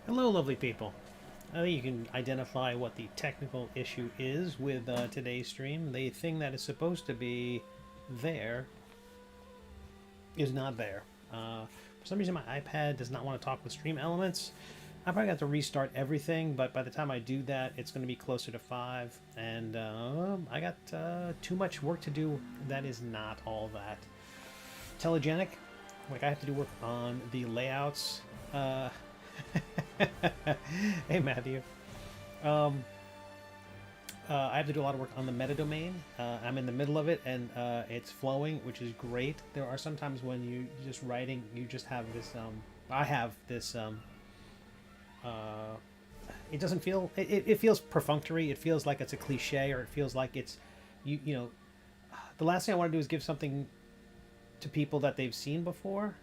Hello, lovely people. I think you can identify what the technical issue is with today's stream. The thing that is supposed to be there is not there. For some reason, my iPad does not want to talk with stream elements. I probably have to restart everything, but by the time I do that, it's going to be closer to 5, and I got too much work to do. That is not all that telegenic. Like, I have to do work on the layouts. Hey, Matthew. I have to do a lot of work on the meta domain. I'm in the middle of it, and it's flowing, which is great. There are some times when you just writing, you just have this. I have this. It doesn't feel. It feels perfunctory. It feels like it's a cliche, or it feels like it's, you know, the last thing I want to do is give something to people that they've seen before.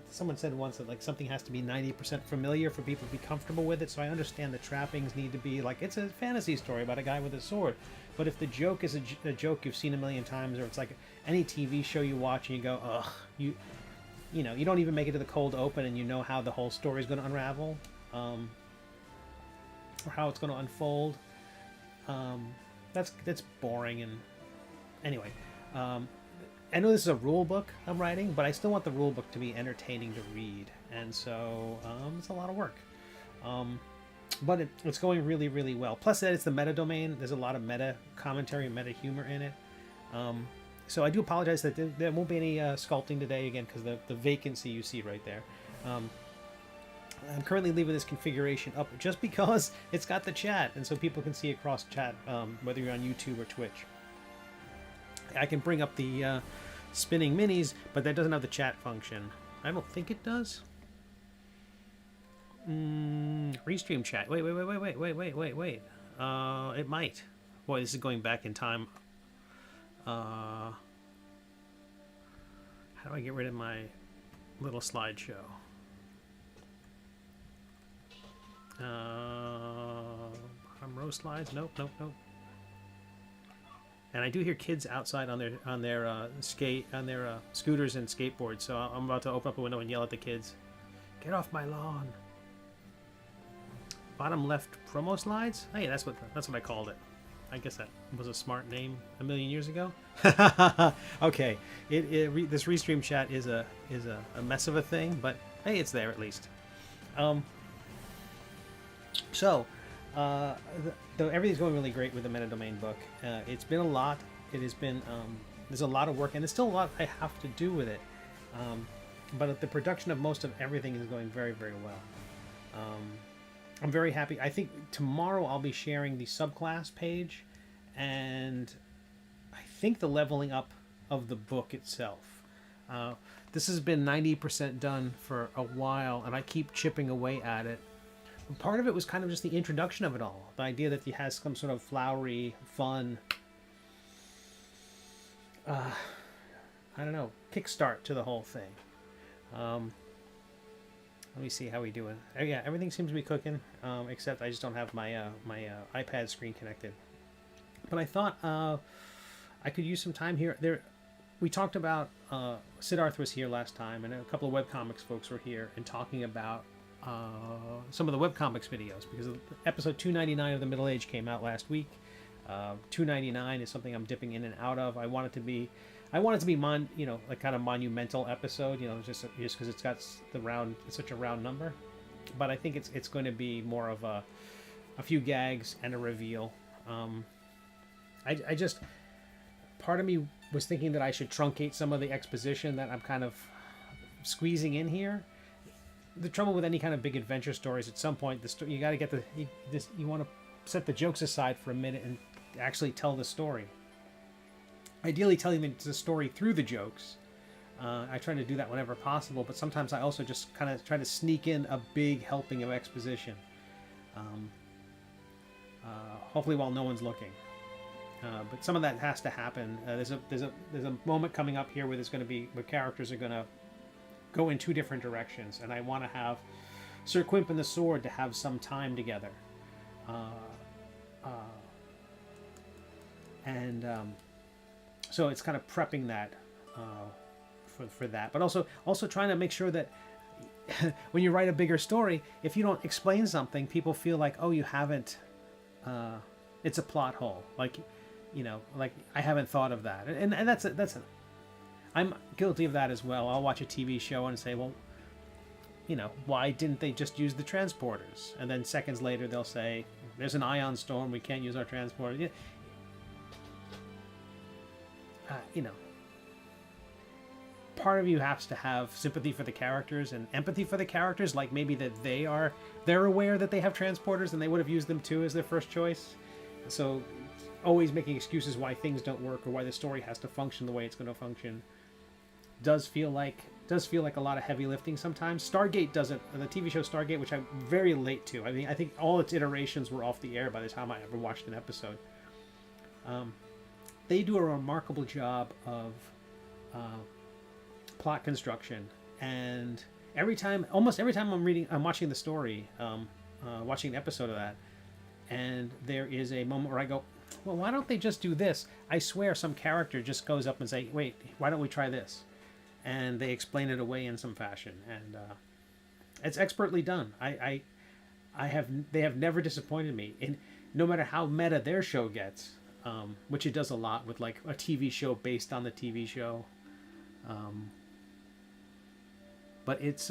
Someone said once that like something has to be 90% familiar for people to be comfortable with it. So I understand the trappings need to be like, it's a fantasy story about a guy with a sword. But if the joke is a joke you've seen a million times, or it's like any TV show you watch and you go, ugh, you don't even make it to the cold open and you know how the whole story is going to unravel, or how it's going to unfold. That's boring. And anyway, I know this is a rule book I'm writing, but I still want the rule book to be entertaining to read, and so it's a lot of work. But it's going really, really well. Plus, that it's the meta domain. There's a lot of meta commentary, meta humor in it. So I do apologize that there won't be any sculpting today again, because the vacancy you see right there. I'm currently leaving this configuration up just because it's got the chat, and so people can see across chat, whether you're on YouTube or Twitch. I can bring up the spinning minis, but that doesn't have the chat function. I don't think it does. Restream chat. Wait. It might. Boy, this is going back in time. How do I get rid of my little slideshow? Bottom row slides. Nope. And I do hear kids outside on their scooters and skateboards. So I'm about to open up a window and yell at the kids, "Get off my lawn!" Bottom left promo slides. Hey, that's what I called it. I guess that was a smart name a million years ago. Okay, this restream chat is a mess of a thing, but hey, it's there at least. Everything's going really great with the meta domain book. It's been a lot. It has been there's a lot of work, and there's still a lot I have to do with it. But the production of most of everything is going very, very well. I'm very happy. I think tomorrow I'll be sharing the subclass page, and I think the leveling up of the book itself. This has been 90% done for a while, and I keep chipping away at it. Part of it was kind of just the introduction of it all. The idea that he has some sort of flowery, fun, I don't know, kickstart to the whole thing. Let me see how we doing. Oh, yeah, everything seems to be cooking, except I just don't have my iPad screen connected. But I thought I could use some time here. We talked about Siddharth was here last time, and a couple of webcomics folks were here and talking about some of the webcomics videos, because episode 299 of The Middle Age came out last week. 299 is something I'm dipping in and out of. I want it to be a kind of monumental episode, just because it's got it's such a round number. But I think it's going to be more of a few gags and a reveal. I just, part of me was thinking that I should truncate some of the exposition that I'm kind of squeezing in here. The trouble with any kind of big adventure stories, at some point, you got to get you want to set the jokes aside for a minute and actually tell the story. Ideally, telling the story through the jokes. I try to do that whenever possible, but sometimes I also just kind of try to sneak in a big helping of exposition. Hopefully, while no one's looking. But some of that has to happen. There's a moment coming up here where characters are going to go in two different directions, and I want to have Sir Quimp and the Sword to have some time together, so it's kind of prepping that for that, but also trying to make sure that when you write a bigger story, if you don't explain something, people feel like, oh, you haven't. It's a plot hole. Like, like I haven't thought of that, and I'm guilty of that as well. I'll watch a TV show and say, well, why didn't they just use the transporters? And then seconds later they'll say, there's an ion storm, we can't use our transporter. Part of you has to have sympathy for the characters and empathy for the characters, like maybe that they're aware that they have transporters and they would have used them too as their first choice. So always making excuses why things don't work or why the story has to function the way it's going to function does feel like a lot of heavy lifting sometimes. Stargate does it. The TV show Stargate, which I'm very late to. I mean, I think all its iterations were off the air by the time I ever watched an episode. They do a remarkable job of plot construction, and almost every time I'm watching the story, watching an episode of that, and there is a moment where I go, well, why don't they just do this? I swear some character just goes up and say, wait, why don't we try this? And they explain it away in some fashion, and it's expertly done. They have never disappointed me, in no matter how meta their show gets, which it does a lot with like a TV show based on the TV show. But it's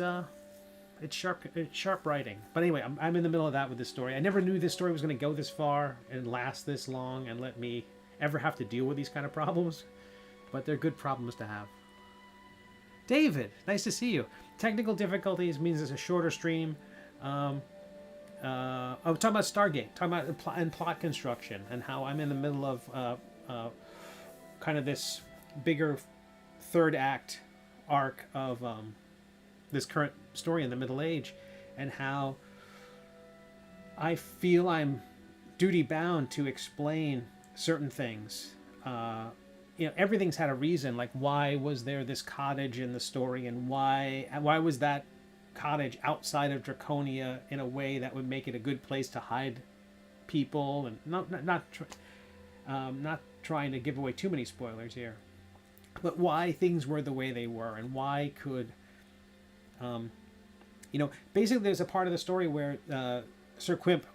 sharp writing. But anyway, I'm in the middle of that with this story. I never knew this story was going to go this far and last this long and let me ever have to deal with these kind of problems. But they're good problems to have. David, nice to see you. Technical difficulties means it's a shorter stream. Talking about Stargate, talking about plot construction and how I'm in the middle of kind of this bigger third act arc of this current story in the Middle Age, and how I feel I'm duty bound to explain certain things. Everything's had a reason. Like, why was there this cottage in the story, and why was that cottage outside of Draconia in a way that would make it a good place to hide people, and not trying to give away too many spoilers here, but why things were the way they were, and why could basically there's a part of the story where Sir Quimp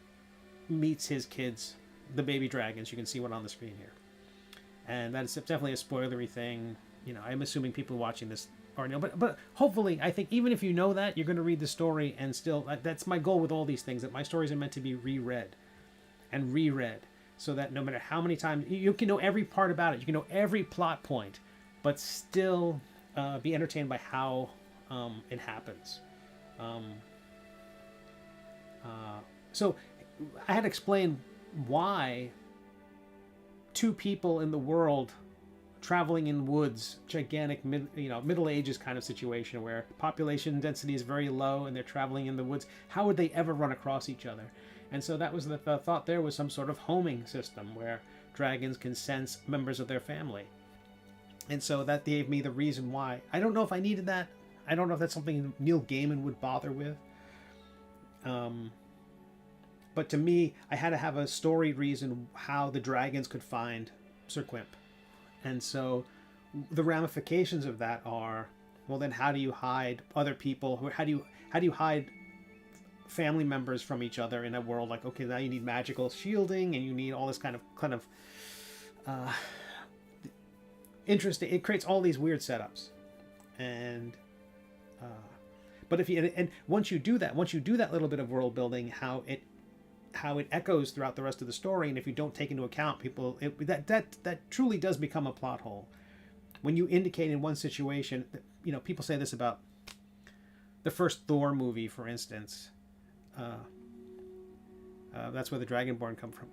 meets his kids, the baby dragons. You can see one on the screen here, and that's definitely a spoilery thing. I'm assuming people watching this already know, but hopefully, I think even if you know that, you're going to read the story and still, that's my goal with all these things, that my stories are meant to be reread and reread, so that no matter how many times you can know every part about it, you can know every plot point, but still be entertained by how it happens. So I had to explain why two people in the world traveling in woods, gigantic Middle Ages kind of situation where population density is very low and they're traveling in the woods, how would they ever run across each other? And so that was the thought. There was some sort of homing system where dragons can sense members of their family. And so that gave me the reason why. I don't know if I needed that. I don't know if that's something Neil Gaiman would bother with. But to me, I had to have a story reason how the dragons could find Sir Quimp. And so the ramifications of that are, well, then how do you hide other people? How do you hide family members from each other in a world like, okay, now you need magical shielding and you need all this kind of interesting. It creates all these weird setups, and but once you do that little bit of world building, how it echoes throughout the rest of the story, and if you don't take into account people, that truly does become a plot hole. When you indicate in one situation, people say this about the first Thor movie, for instance. That's where the Dragonborn come from.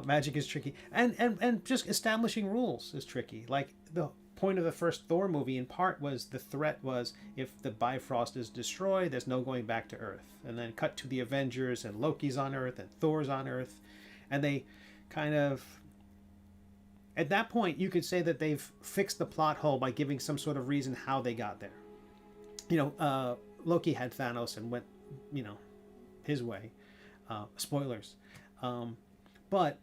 Magic is tricky, and just establishing rules is tricky. Like the point of the first Thor movie, in part, was the threat was if the Bifrost is destroyed, there's no going back to Earth. And then cut to the Avengers, and Loki's on Earth, and Thor's on Earth, and they kind of, at that point, you could say that they've fixed the plot hole by giving some sort of reason how they got there. Loki had Thanos and went, his way. Spoilers. But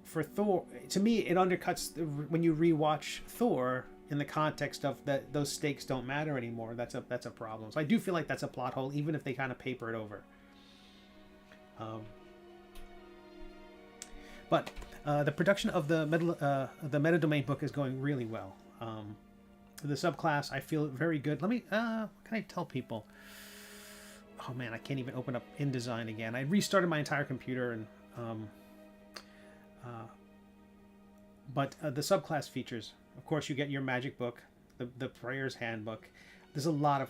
for Thor, to me, it undercuts when you rewatch Thor, in the context of that those stakes don't matter anymore, that's a problem. So I do feel like that's a plot hole, even if they kind of paper it over. But the production of the Meta Domain book is going really well. The subclass, I feel very good. Let me, what can I tell people? Oh man, I can't even open up InDesign again. I restarted my entire computer, and but the subclass features, of course, you get your magic book, the Prayer's Handbook. There's a lot of,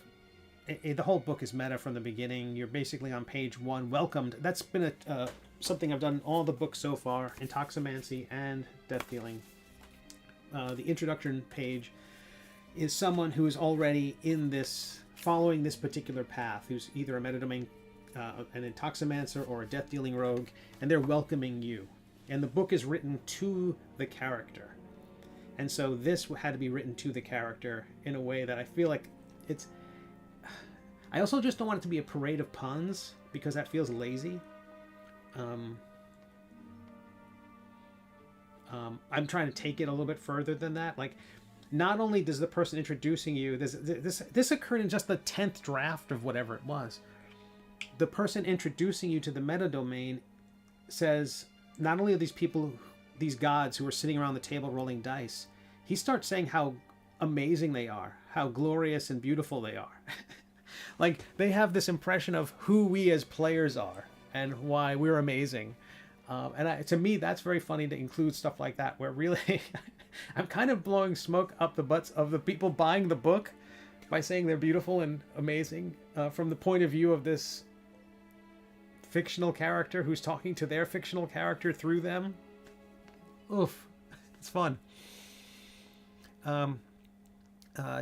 the whole book is meta from the beginning. You're basically on page 1, welcomed. That's been something I've done in all the books so far, Intoximancy and Death Dealing. The introduction page is someone who is already in this, following this particular path, who's either a Meta Domain, an Intoximancer, or a Death Dealing rogue, and they're welcoming you. And the book is written to the character. And so this had to be written to the character in a way that I feel like it's... I also just don't want it to be a parade of puns, because that feels lazy. I'm trying to take it a little bit further than that. Like, not only does the person introducing you... This occurred in just the 10th draft of whatever it was. The person introducing you to the meta domain says... Not only are these people, these gods who are sitting around the table rolling dice, he starts saying how amazing they are, how glorious and beautiful they are. Like, they have this impression of who we as players are and why we're amazing. To me, that's very funny to include stuff like that, where really I'm kind of blowing smoke up the butts of the people buying the book by saying they're beautiful and amazing from the point of view of this fictional character who's talking to their fictional character through them. Oof, it's fun.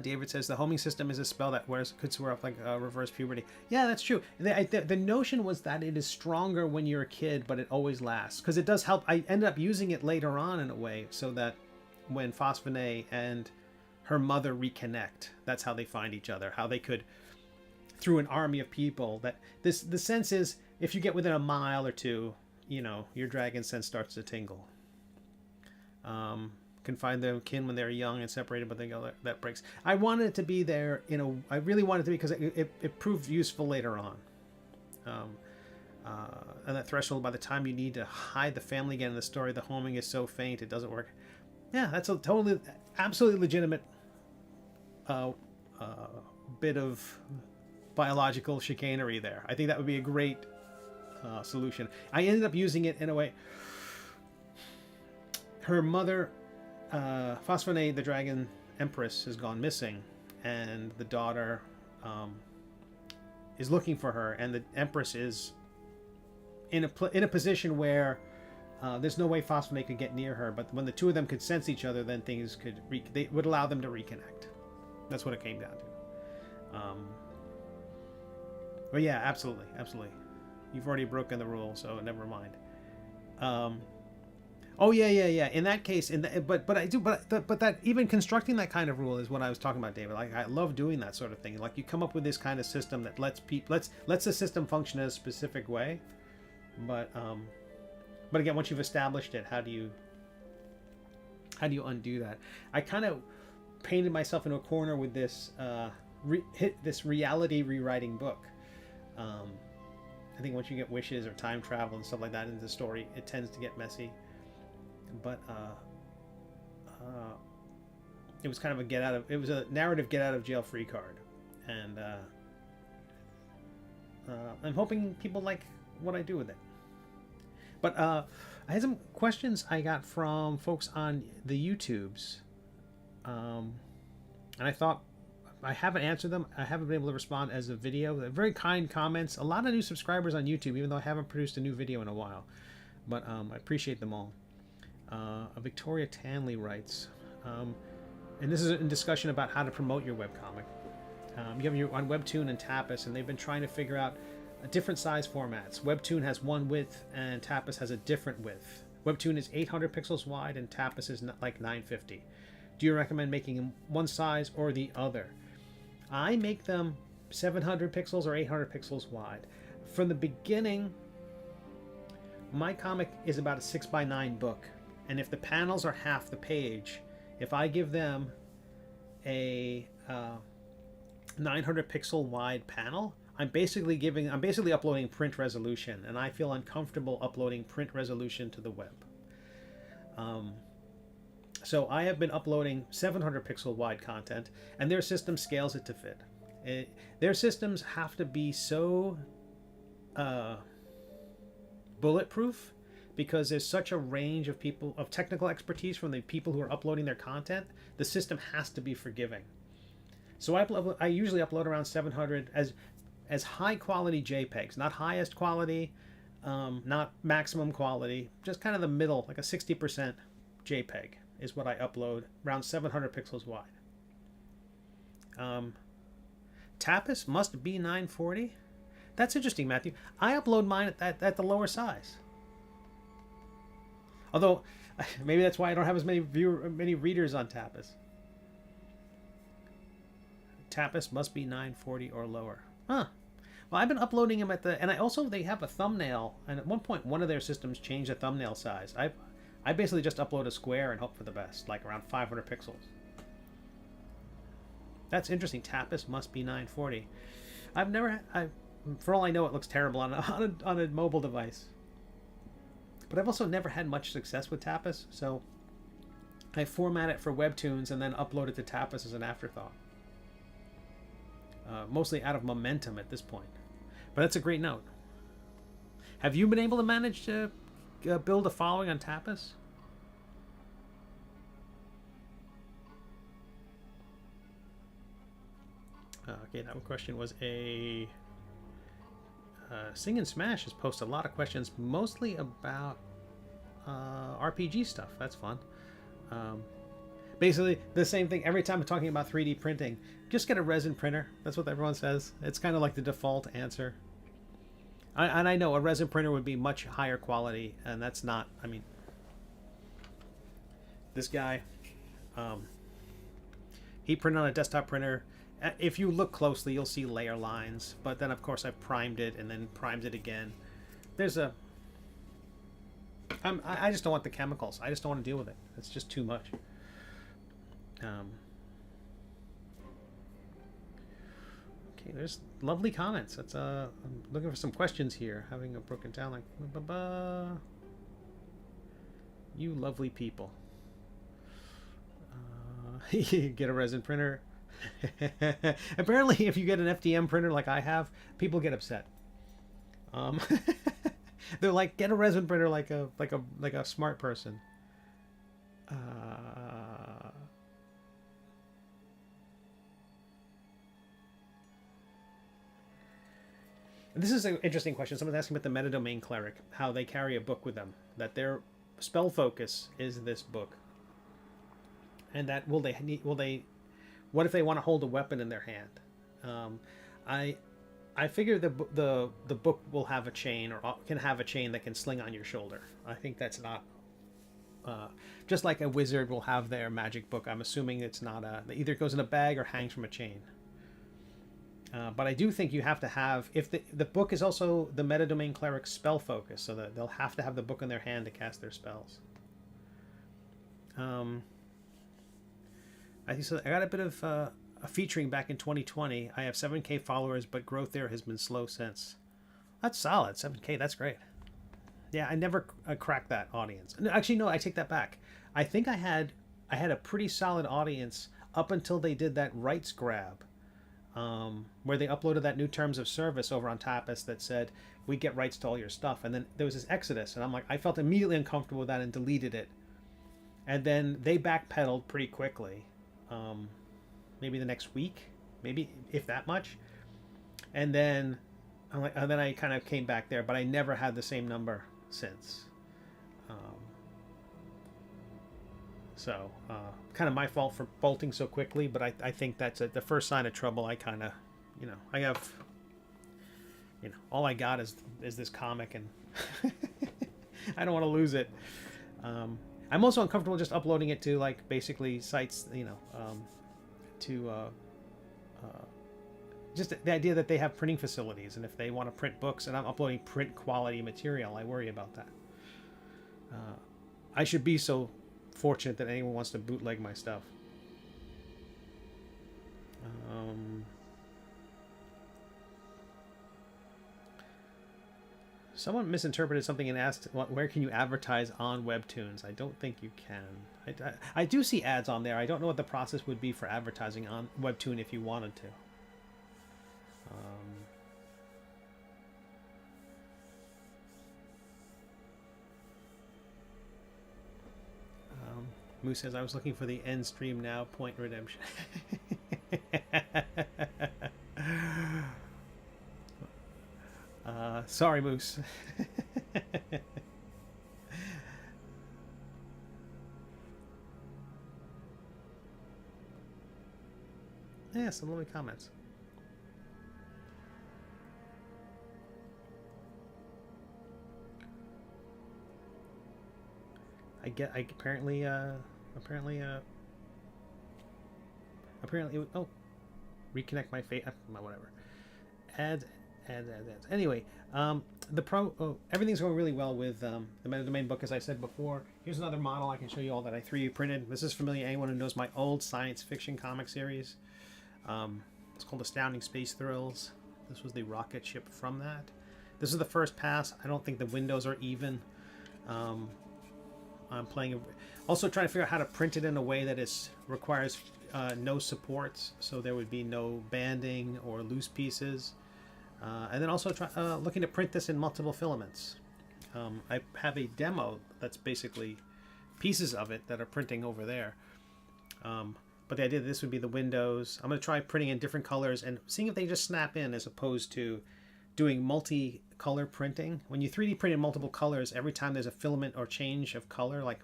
David says the homing system is a spell that could swear up like reverse puberty. Yeah, that's true. The notion was that it is stronger when you're a kid, but it always lasts, because it does help. I ended up using it later on in a way, so that when Phosphene and her mother reconnect, that's how they find each other. How they could, through an army of people, that the sense is, if you get within a mile or two, you know, your dragon sense starts to tingle. Can find their kin when they're young and separated, but they go, that breaks. I wanted it to be there, I really wanted it to be, because it proved useful later on. And that threshold, by the time you need to hide the family again in the story, the homing is so faint, it doesn't work. Yeah, that's a totally, absolutely legitimate bit of biological chicanery there. I think that would be a great solution. I ended up using it in a way. Her mother, Phosphene, the dragon empress, has gone missing, and the daughter is looking for her, and the empress is in a position where there's no way Phosphene could get near her, but when the two of them could sense each other, then things could they would allow them to reconnect. That's what it came down to. But yeah, absolutely. You've already broken the rule, so never mind. Oh yeah. In that case, but that even constructing that kind of rule is what I was talking about, David. Like, I love doing that sort of thing. Like, you come up with this kind of system that lets the system function in a specific way. But again, once you've established it, how do you undo that? I kind of painted myself into a corner with this this reality rewriting book. I think once you get wishes or time travel and stuff like that into the story, it tends to get messy. But it was kind of it was a narrative get out of jail free card, and I'm hoping people like what I do with it. But I had some questions I got from folks on the YouTubes, and I thought, I haven't answered them. I haven't been able to respond as a video. They're very kind comments. A lot of new subscribers on YouTube, even though I haven't produced a new video in a while. But I appreciate them all. Victoria Tanley writes, and this is in discussion about how to promote your webcomic. You have your on WEBTOON and Tapas, and they've been trying to figure out different size formats. WEBTOON has one width, and Tapas has a different width. WEBTOON is 800 pixels wide, and Tapas is like 950. Do you recommend making them one size or the other? I make them 700 pixels or 800 pixels wide. From the beginning, my comic is about a 6x9 book, and if the panels are half the page, if I give them a 900 pixel wide panel, I'm basically uploading print resolution, and I feel uncomfortable uploading print resolution to the web. So I have been uploading 700 pixel wide content, and their system scales it to fit. Their systems have to be so bulletproof, because there's such a range of people, of technical expertise from the people who are uploading their content. The system has to be forgiving. So I usually upload around 700 as high quality JPEGs, not highest quality, not maximum quality, just kind of the middle, like a 60% JPEG is what I upload, around 700 pixels wide. Tapas must be 940. That's interesting, Matthew. I upload mine at the lower size. Although, maybe that's why I don't have as many readers on Tapas. Tapas must be 940 or lower. Huh. Well, I've been uploading them and they have a thumbnail, and at one point one of their systems changed the thumbnail size. I basically just upload a square and hope for the best, like around 500 pixels. That's interesting. Tapas must be 940. For all I know, it looks terrible on a mobile device. But I've also never had much success with Tapas, so I format it for WEBTOONs and then upload it to Tapas as an afterthought. Mostly out of momentum at this point. But that's a great note. Have you been able to manage to build a following on Tapas? Okay, that question was a... Sing and Smash has posted a lot of questions, mostly about RPG stuff. That's fun. Basically, the same thing every time I'm talking about 3D printing. Just get a resin printer. That's what everyone says. It's kind of like the default answer. And I know a resin printer would be much higher quality, and that's not... I mean, this guy, he printed on a desktop printer. If you look closely, you'll see layer lines. But then, of course, I've primed it and then primed it again. There's a... I just don't want the chemicals. I just don't want to deal with it. It's just too much. Okay, there's lovely comments. That's I'm looking for some questions here. Having a broken down like... You lovely people. Get a resin printer. Apparently, if you get an FDM printer like I have, people get upset. They're like, get a resin printer like a smart person. This is an interesting question. Someone's asking about the Meta Domain Cleric, how they carry a book with them, that their spell focus is this book, and that what if they want to hold a weapon in their hand? I figure the book will have a chain, or can have a chain that can sling on your shoulder. I think that's not just like a wizard will have their magic book. I'm assuming it's not either it goes in a bag or hangs from a chain. But I do think you have to have, if the book is also the Meta Domain Cleric spell focus, so that they'll have to have the book in their hand to cast their spells. I think so. I got a bit of a featuring back in 2020. I have 7K followers, but growth there has been slow since. That's solid. 7K, that's great. Yeah, I never cracked that audience. Actually, no, I take that back. I think I had a pretty solid audience up until they did that rights grab. Where they uploaded that new terms of service over on Tapas that said, we get rights to all your stuff. And then there was this exodus, and I'm like, I felt immediately uncomfortable with that and deleted it. And then they backpedaled pretty quickly. Maybe the next week, maybe if that much. And then I kind of came back there, but I never had the same number since. So, kind of my fault for bolting so quickly, but I think that's the first sign of trouble. I kind of, I have, all I got is this comic, and I don't want to lose it. I'm also uncomfortable just uploading it to, like, basically sites, just the idea that they have printing facilities, and if they want to print books and I'm uploading print quality material, I worry about that. I should be so fortunate that anyone wants to bootleg my stuff. Someone misinterpreted something and asked, where can you advertise on Webtoons? I don't think you can. I do see ads on there. I don't know what the process would be for advertising on Webtoon if you wanted to. Moose says, I was looking for the end stream now, point redemption. Sorry, Moose. Yeah, some lovely comments. Apparently, oh, reconnect my face, whatever. Ads. Anyway, everything's going really well with the Meta Domain book, as I said before. Here's another model I can show you all that I 3D printed. This is familiar to anyone who knows my old science fiction comic series. It's called Astounding Space Thrills. This was the rocket ship from that. This is the first pass. I don't think the windows are even. I'm also trying to figure out how to print it in a way that requires no supports, so there would be no banding or loose pieces. And then also looking to print this in multiple filaments. I have a demo that's basically pieces of it that are printing over there. But the idea that this would be the windows. I'm going to try printing in different colors and seeing if they just snap in, as opposed to doing multi-color printing. When you 3D print in multiple colors, every time there's a filament or change of color, like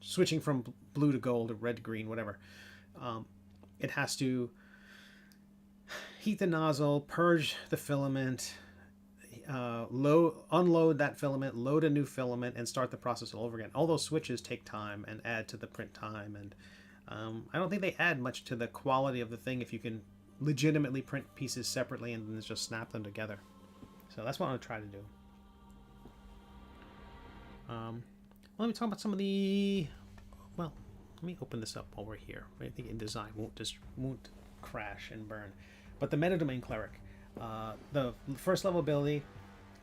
switching from blue to gold or red to green, whatever, it has to heat the nozzle, purge the filament, unload that filament, load a new filament, and start the process all over again. All those switches take time and add to the print time, and I don't think they add much to the quality of the thing if you can legitimately print pieces separately and then just snap them together. So that's what I'm going to try to do. Let me talk about some of the... Well, let me open this up while we're here. I think InDesign won't crash and burn. But the Meta Domain Cleric, the first level ability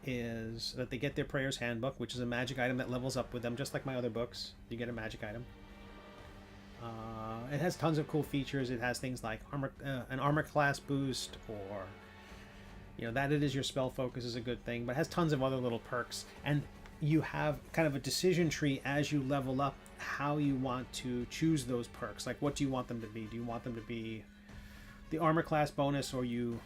is that they get their Prayer's Handbook, which is a magic item that levels up with them, just like my other books. You get a magic item. It has tons of cool features. It has things like an armor class boost, or that it is your spell focus is a good thing, but it has tons of other little perks. And you have kind of a decision tree as you level up how you want to choose those perks. Like, what do you want them to be? Do you want them to be the armor class bonus, or you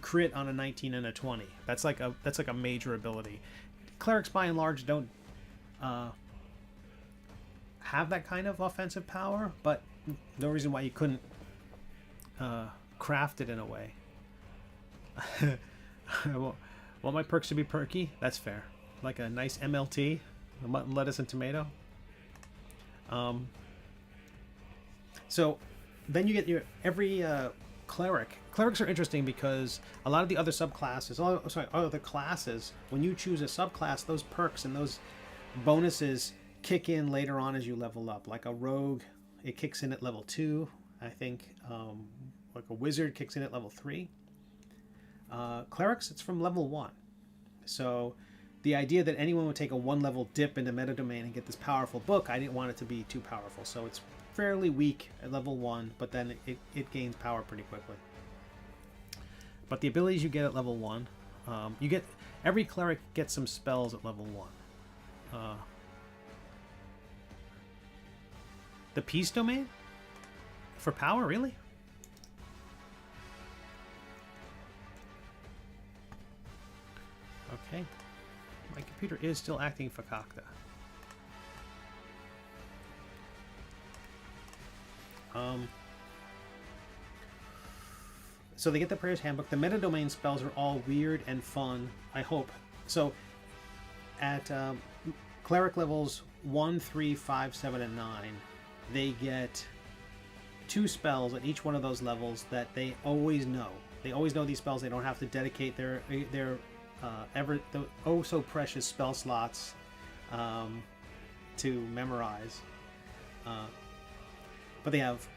crit on a 19 and a 20? That's like a major ability. Clerics by and large don't have that kind of offensive power, but no reason why you couldn't craft it in a way. Well, my perks should be perky. That's fair. Like a nice MLT, mutton, lettuce, and tomato. So then you get your every cleric. Clerics are interesting because a lot of the other subclasses, other classes, when you choose a subclass, those perks and those bonuses kick in later on as you level up. Like a rogue, it kicks in at level 2, I think. Like a wizard kicks in at level 3. Clerics, it's from level 1. So the idea that anyone would take a 1-level dip into Meta Domain and get this powerful book, I didn't want it to be too powerful. So it's fairly weak at level 1, but then it gains power pretty quickly. But the abilities you get at level 1, every cleric gets some spells at level 1. The Peace Domain? For power, really? Okay. My computer is still acting fakakta. So they get the Prayer's Handbook. The Meta Domain spells are all weird and fun, I hope. So at cleric levels 1, 3, 5, 7, and 9, they get 2 spells at each one of those levels that they always know. They always know these spells. They don't have to dedicate their oh so precious spell slots to memorize. But they have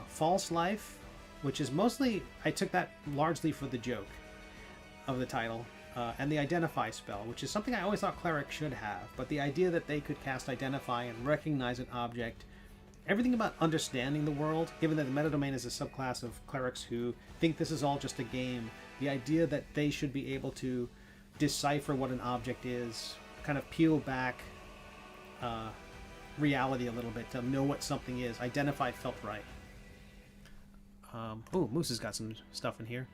False Life, which is mostly, I took that largely for the joke of the title, and the Identify spell, which is something I always thought clerics should have, but the idea that they could cast Identify and recognize an object, everything about understanding the world, given that the meta domain is a subclass of clerics who think this is all just a game, the idea that they should be able to decipher what an object is, kind of peel back reality a little bit to know what something is. Identify felt right. Oh, Moose has got some stuff in here.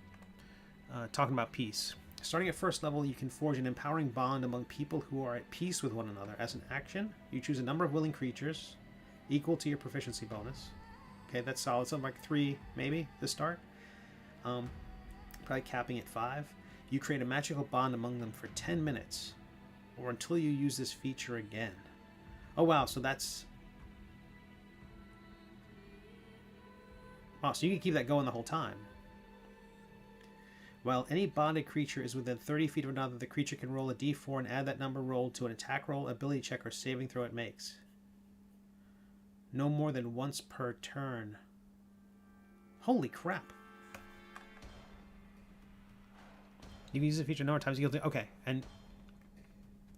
Talking about peace. Starting at first level, you can forge an empowering bond among people who are at peace with one another. As an action, you choose a number of willing creatures equal to your proficiency bonus. Okay, that's solid. Something like 3, maybe, to start. Probably capping at 5. You create a magical bond among them for 10 minutes, or until you use this feature again. Oh, wow, so that's... Oh, so you can keep that going the whole time. While any bonded creature is within 30 feet of another, the creature can roll a d4 and add that number rolled to an attack roll, ability check, or saving throw it makes. No more than once per turn. Holy crap. You can use the feature a number of times equal to... Okay, and...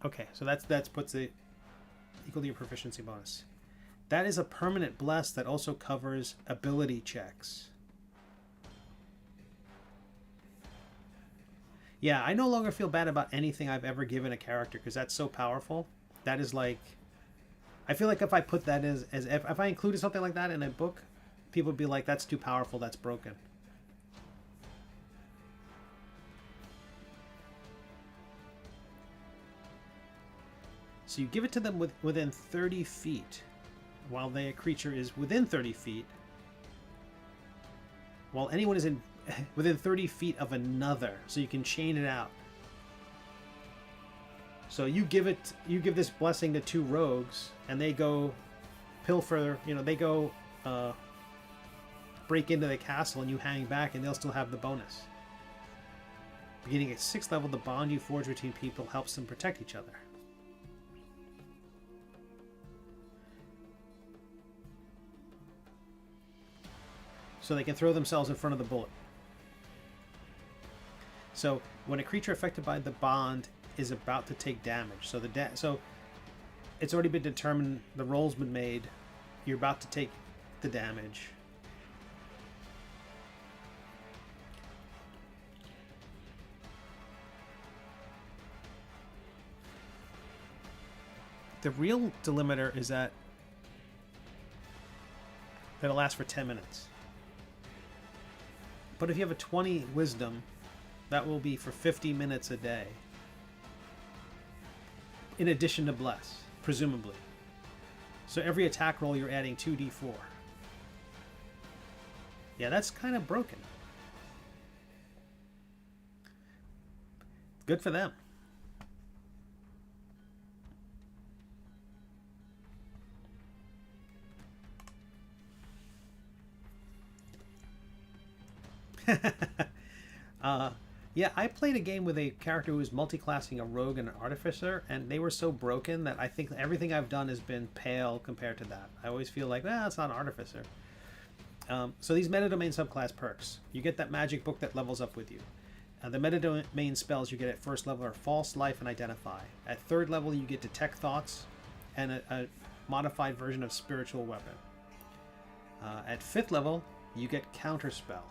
Okay, so that's puts it equal to your proficiency bonus. That is a permanent bless that also covers ability checks. Yeah, I no longer feel bad about anything I've ever given a character because that's so powerful. That is like... I feel like if I put that as if I included something like that in a book, people would be like, that's too powerful, that's broken. So you give it to them within 30 feet, while a creature is within 30 feet, while anyone is within 30 feet of another, so you can chain it out. So you give this blessing to 2 rogues, and they go pilfer, they go break into the castle, and you hang back, and they'll still have the bonus. Beginning at 6th level, the bond you forge between people helps them protect each other. So they can throw themselves in front of the bullet. So when a creature affected by the bond is about to take damage, so so it's already been determined, the roll's been made, you're about to take the damage. The real delimiter is that it'll last for 10 minutes. But if you have a 20 wisdom, that will be for 50 minutes a day. In addition to bless, presumably. So every attack roll you're adding 2d4. Yeah, that's kind of broken. Good for them. Yeah, I played a game with a character who was multi-classing a rogue and an artificer, and they were so broken that I think everything I've done has been pale compared to that. I always feel like, well, it's not an artificer. So these meta domain subclass perks, you get that magic book that levels up with you. The meta domain spells you get at first level are False Life and Identify. At 3rd level, you get Detect Thoughts and a modified version of Spiritual Weapon. At 5th level, you get Counterspell.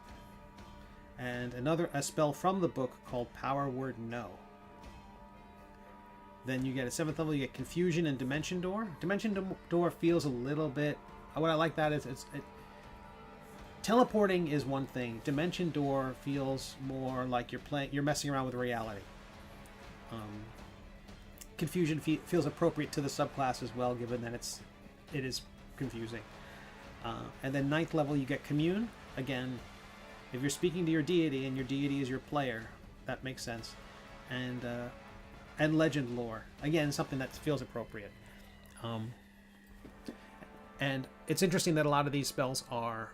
And a spell from the book called Power Word No. Then you get at 7th level, you get Confusion and Dimension Door. Dimension Door feels a little bit... What I like that is teleporting is one thing. Dimension Door feels more like you're messing around with reality. Confusion feels appropriate to the subclass as well, given that it is confusing. And then 9th level, you get Commune. Again, if you're speaking to your deity and your deity is your player, that makes sense. And Legend Lore. Again, something that feels appropriate. And it's interesting that a lot of these spells are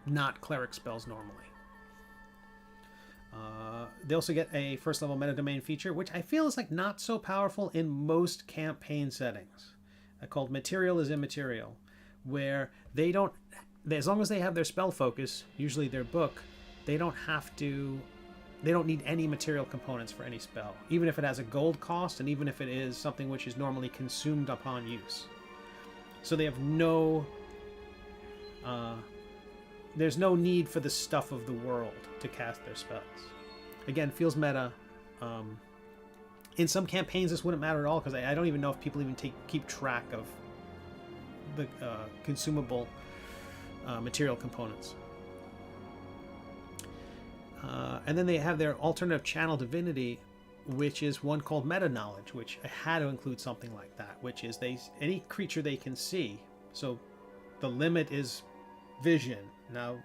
not cleric spells normally. They also get a first level meta domain feature, which I feel is like not so powerful in most campaign settings, called Material is Immaterial, where they don't, as long as they have their spell focus, usually their book, they don't need any material components for any spell, even if it has a gold cost and even if it is something which is normally consumed upon use. So they have there's no need for the stuff of the world to cast their spells. Again, feels meta. In some campaigns this wouldn't matter at all, because I don't even know if people even keep track of the consumable material components. And then they have their alternative channel divinity, which is one called Meta Knowledge, which I had to include something like that, which is any creature they can see. So the limit is vision. Now,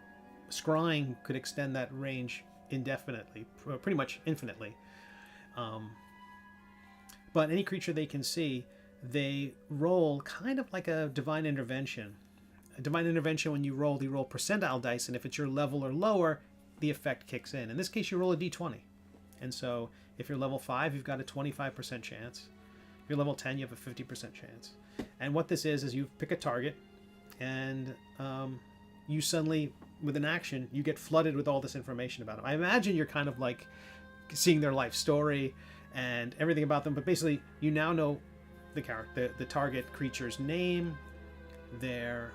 scrying could extend that range indefinitely, pretty much infinitely. But any creature they can see, they roll kind of like a divine intervention. A divine intervention, when you roll percentile dice, and if it's your level or lower, the effect kicks in. In this case, you roll a d20. And so if you're level 5, you've got a 25% chance. If you're level 10, you have a 50% chance. And what this is you pick a target, and you suddenly, with an action, you get flooded with all this information about them. I imagine you're kind of like seeing their life story and everything about them, but basically you now know the character, the target creature's name, their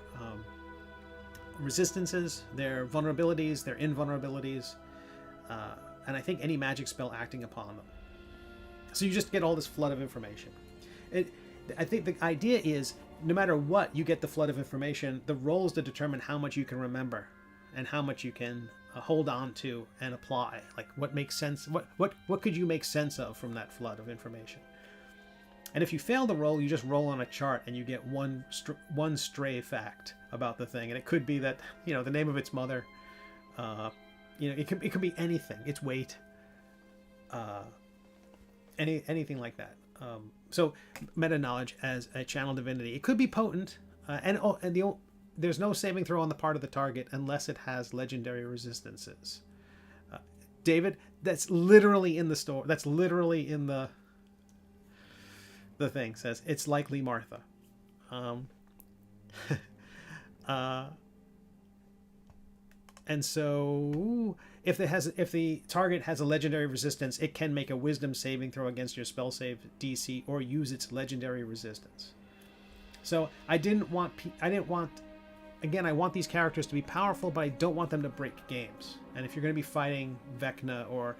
resistances, their vulnerabilities, their invulnerabilities, and I think any magic spell acting upon them. So you just get all this flood of information. I think the idea is, no matter what, you get the flood of information. The roll is to determine how much you can remember and how much you can hold on to and apply. Like what makes sense, what could you make sense of from that flood of information? And if you fail the roll, you just roll on a chart and you get one stray fact about the thing. And it could be that, the name of its mother, it could be anything, its weight, anything like that. So meta knowledge as a channel divinity, it could be potent, there's no saving throw on the part of the target unless it has legendary resistances. David, that's literally in the store. That's literally in the thing. Says it's likely Martha. And so if the target has a legendary resistance, it can make a wisdom saving throw against your spell save DC or use its legendary resistance. So I want these characters to be powerful, but I don't want them to break games. And if you're going to be fighting Vecna or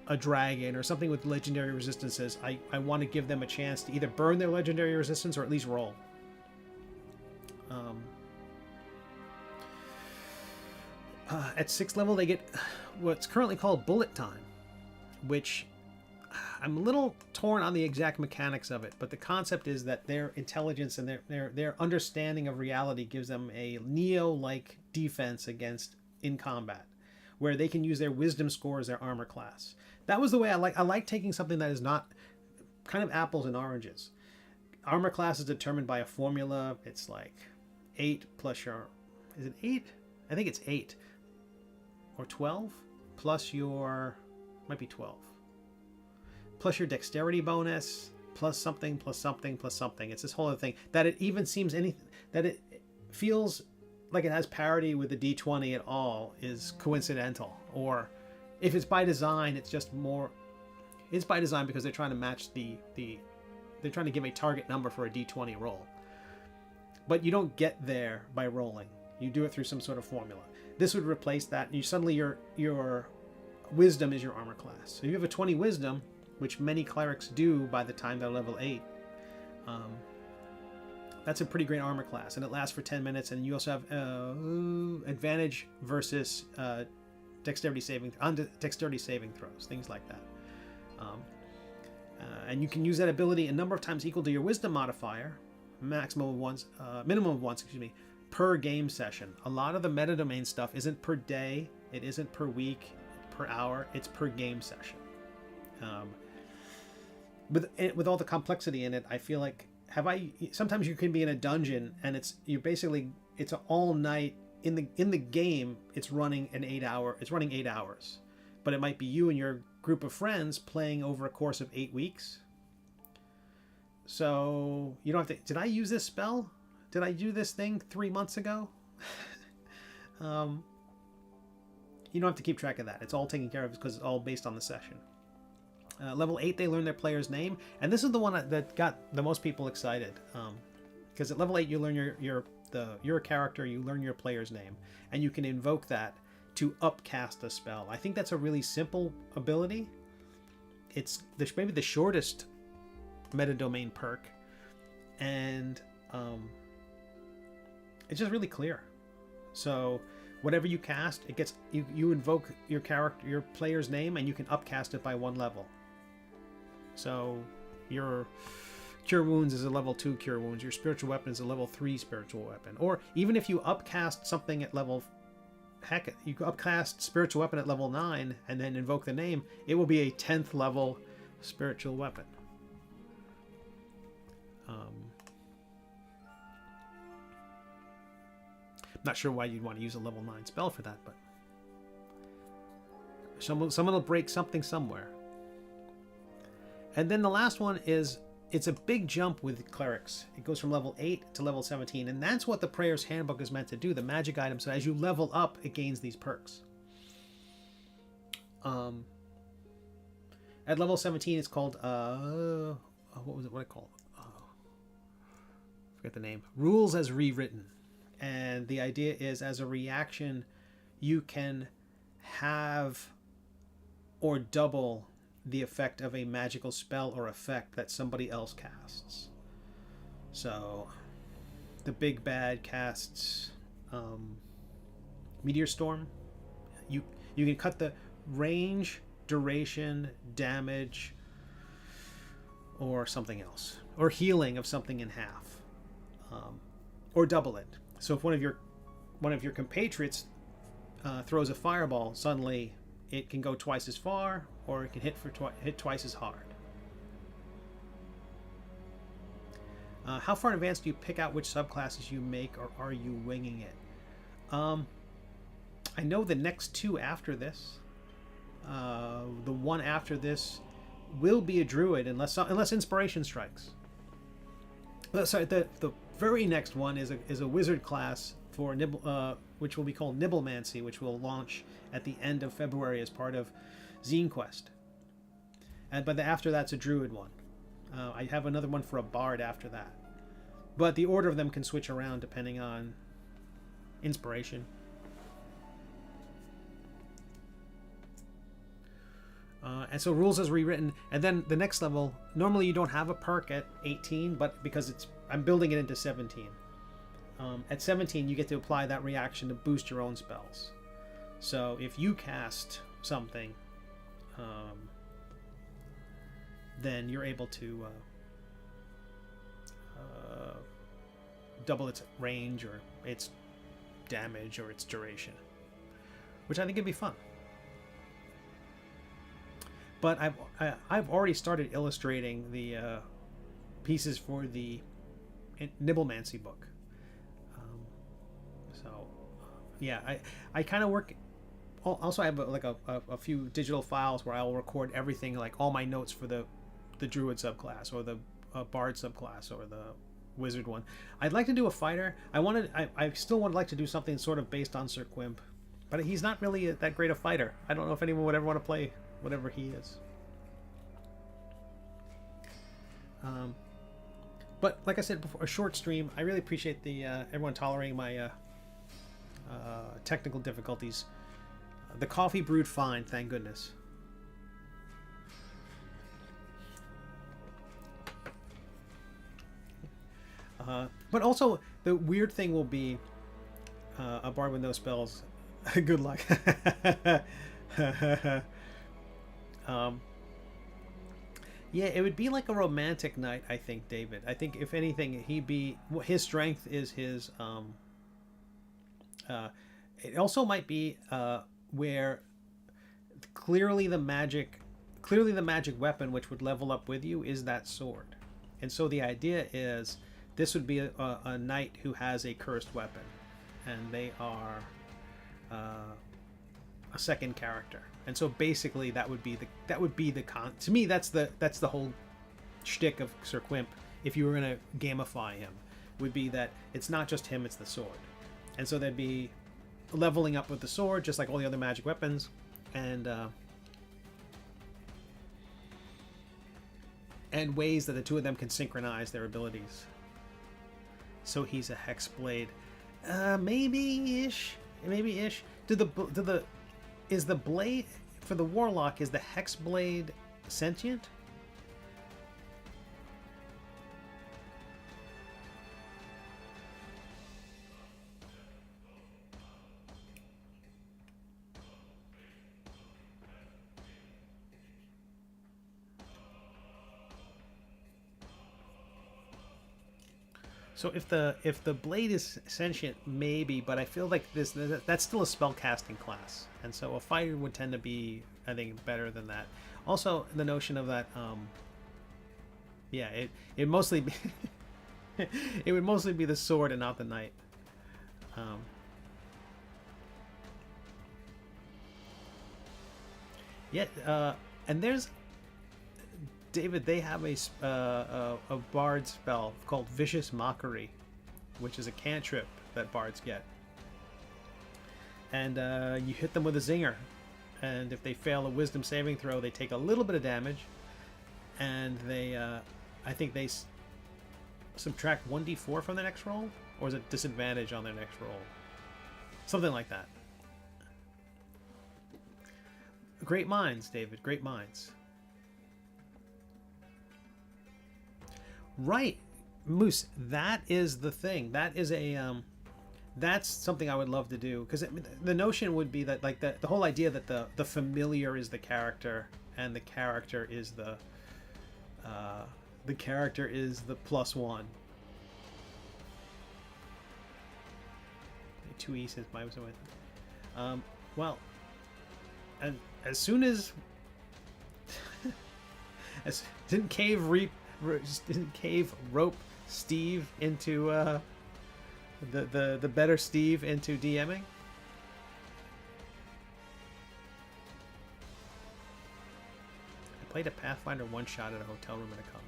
a dragon or something with legendary resistances, I want to give them a chance to either burn their legendary resistance or at least roll. At 6th level, they get what's currently called bullet time, which I'm a little torn on the exact mechanics of it, but the concept is that their intelligence and their understanding of reality gives them a Neo-like defense in combat, where they can use their wisdom score as their armor class. That was the way I like taking something that is not kind of apples and oranges. Armor class is determined by a formula. It's like 8 plus your... Is it 8? I think it's 8. Or 12 plus your... Might be 12. Plus your dexterity bonus, plus something, plus something, plus something. It's this whole other thing. That it even seems that it feels like it has parity with the D20 at all is coincidental. Or if it's by design, it's just more... It's by design because they're trying to match they're trying to give a target number for a D20 roll. But you don't get there by rolling. You do it through some sort of formula. This would replace that. Suddenly your wisdom is your armor class. So you have a 20 wisdom, which many clerics do by the time they're level 8. That's a pretty great armor class, and it lasts for 10 minutes, and you also have advantage versus dexterity saving throws, things like that. And you can use that ability a number of times equal to your wisdom modifier, minimum of once, per game session. A lot of the meta domain stuff isn't per day, it isn't per week, per hour, it's per game session. With all the complexity in it, I feel like sometimes you can be in a dungeon and it's all night in the game. It's running 8 hours, but it might be you and your group of friends playing over a course of 8 weeks. So you don't have to. Did I use this spell? did I do this thing 3 months ago? You don't have to keep track of that. It's all taken care of because it's all based on the session. Level 8, they learn their player's name, and this is the one that got the most people excited. Because at level 8, you learn your character, you learn your player's name, and you can invoke that to upcast a spell. I think that's a really simple ability. It's maybe the shortest meta domain perk, and it's just really clear. So whatever you cast, it gets you invoke your player's name, and you can upcast it by 1 level. So your Cure Wounds is a level 2 Cure Wounds. Your Spiritual Weapon is a level 3 Spiritual Weapon. Or even if you upcast something at level... Heck, you can upcast Spiritual Weapon at level 9 and then invoke the name, it will be a 10th level Spiritual Weapon. Not sure why you'd want to use a level 9 spell for that, but someone will break something somewhere. And then the last one is, it's a big jump with clerics. It goes from level 8 to level 17, and that's what the Prayer's Handbook is meant to do, the magic item. So as you level up, it gains these perks. At level 17, it's called, what was it, what I call it? Forget the name. Rules as Rewritten. And the idea is, as a reaction, you can have or double the effect of a magical spell or effect that somebody else casts. So the big bad casts Meteor Storm. You can cut the range, duration, damage, or something else, or healing of something in half, or double it. So if one of your compatriots throws a fireball, suddenly it can go twice as far, or it can hit twice as hard. How far in advance do you pick out which subclasses you make, or are you winging it? I know the next 2 after this. The one after this will be a druid unless inspiration strikes. Sorry, the very next one is a wizard class for which will be called Nibblemancy, which will launch at the end of February as part of Zine Quest. But after that's a druid one. I have another one for a bard after that. But the order of them can switch around depending on inspiration. And so rules as rewritten, and then the next level, normally you don't have a perk at 18, but because I'm building it into 17. At 17, you get to apply that reaction to boost your own spells. So if you cast something, then you're able to double its range, or its damage, or its duration, which I think would be fun. But I've already started illustrating the pieces for the Nibblemancy book. Yeah, I kind of work. Also, I have a few digital files where I'll record everything, like all my notes for the druid subclass, or the bard subclass, or the wizard one. I'd like to do a fighter. I still would like to do something sort of based on Sir Quimp, but he's not really that great a fighter. I don't know if anyone would ever want to play whatever he is. But like I said before, a short stream. I really appreciate the everyone tolerating my technical difficulties. The coffee brewed fine, thank goodness. But also, the weird thing will be a bard with no spells. Good luck. Yeah, it would be like a romantic night, I think, David. I think, if anything, his strength is his... it also might be where clearly the magic weapon, which would level up with you, is that sword. And so the idea is this would be a knight who has a cursed weapon, and they are a second character. And so basically that would be the to me that's the whole shtick of Sir Quimp, if you were going to gamify him, would be that it's not just him, it's the sword. And so there'd be leveling up with the sword, just like all the other magic weapons, and ways that the two of them can synchronize their abilities. So he's a Hexblade. Maybe-ish. Maybe-ish. Is the blade... For the Warlock, is the Hexblade sentient? So if the blade is sentient, maybe, but I feel like that's still a spellcasting class, and so a fighter would tend to be, I think, better than that. Also, the notion of that, yeah, it mostly be it would mostly be the sword and not the knight. Yeah, and there's. David, they have a bard spell called Vicious Mockery, which is a cantrip that bards get. And you hit them with a zinger. And if they fail a wisdom saving throw, they take a little bit of damage. And they, I think they subtract 1d4 from the next roll? Or is it disadvantage on their next roll? Something like that. Great minds, David, great minds. Right, Moose. That is the thing. That is a that's something I would love to do, because the notion would be that, like, the whole idea that the familiar is the character and the character is the +1. 2 E since my was with. Well, and as soon as didn't Cave rope Steve into the better Steve into DMing? I played a Pathfinder one-shot at a hotel room at a con.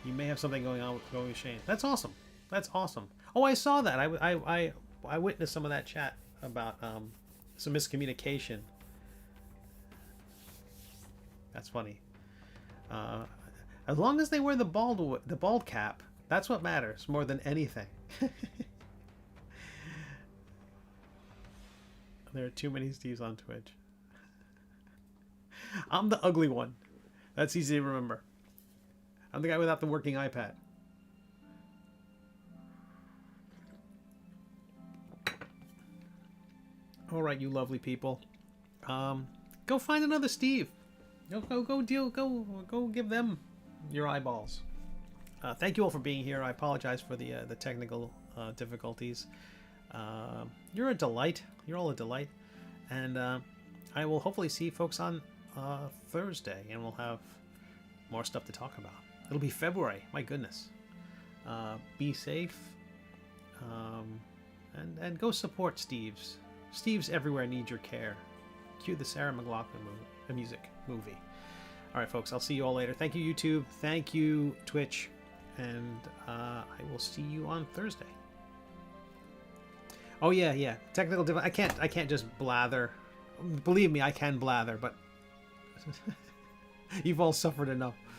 You may have something going on with Shane. That's awesome. That's awesome. Oh, I saw that. I witnessed some of that chat about some miscommunication. That's funny. As long as they wear the bald cap, that's what matters more than anything. There are too many Steves on Twitch. I'm the ugly one. That's easy to remember. I'm the guy without the working iPad. All right, you lovely people. Go find another Steve. Go give them your eyeballs. Thank you all for being here. I apologize for the technical difficulties. You're a delight. You're all a delight. And I will hopefully see folks on Thursday, and we'll have more stuff to talk about. It'll be February. My goodness. Be safe. And go support Steve's. Steve's everywhere need your care. Cue the Sarah McLachlan music movie. All right, folks. I'll see you all later. Thank you, YouTube. Thank you, Twitch. And I will see you on Thursday. Oh yeah. Technical difficulty. I can't just blather. Believe me, I can blather, but you've all suffered enough.